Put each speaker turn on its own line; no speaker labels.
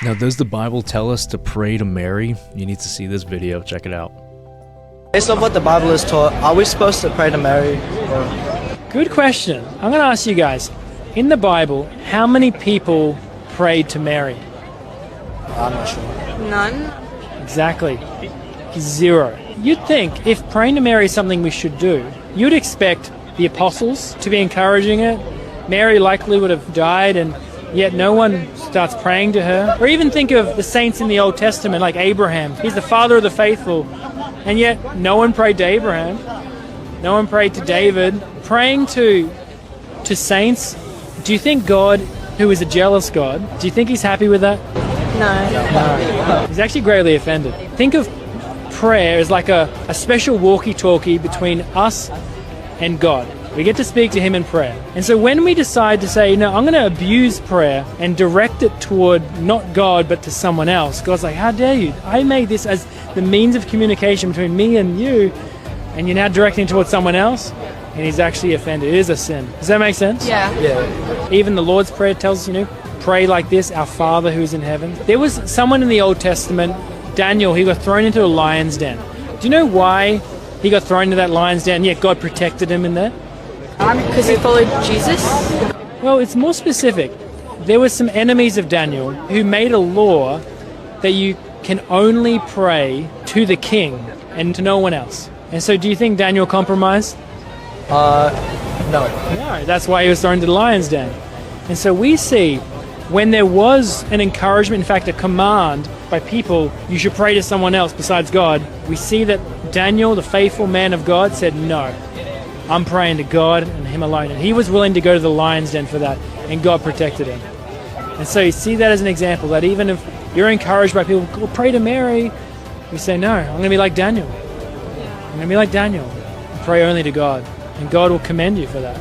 Now, does the Bible tell us to pray to Mary? You need to see this video. Check it out.
Based on what the Bible is taught, are we supposed to pray to Mary?
Good question. I'm going to ask you guys, in the Bible, how many people prayed to Mary?
I'm not sure.
None.
Exactly. 0. You'd think if praying to Mary is something we should do, you'd expect the apostles to be encouraging it. Mary likely would have died, and yet no one starts praying to her. Or even think of the saints in the Old Testament, like Abraham. He's the father of the faithful, and yet no one prayed to Abraham. No one prayed to David. Praying to saints, do you think God, who is a jealous God, do you think he's happy with that?
No.
He's actually greatly offended. Think of prayer as like a special walkie-talkie between us and God. We get to speak to him in prayer. And so when we decide to say, no, I'm going to abuse prayer and direct it toward not God but to someone else, God's like, how dare you? I made this as the means of communication between me and you, and you're now directing it towards someone else? And he's actually offended. It is a sin. Does that make sense?
Yeah.
Even the Lord's Prayer tells us, pray like this, our Father who is in heaven. There was someone in the Old Testament, Daniel, he got thrown into a lion's den. Do you know why he got thrown into that lion's den, yet God protected him in there?
Because he followed Jesus.
Well, it's more specific. There were some enemies of Daniel who made a law that you can only pray to the king and to no one else. And so do you think Daniel compromised?
No.
No, that's why he was thrown into the lion's den. And so we see when there was an encouragement, in fact a command by people, you should pray to someone else besides God, we see that Daniel, the faithful man of God, said no. I'm praying to God and him alone. And he was willing to go to the lion's den for that, and God protected him. And so you see that as an example, that even if you're encouraged by people, go pray to Mary, you say, no, I'm going to be like Daniel. I'm going to be like Daniel and pray only to God. And God will commend you for that.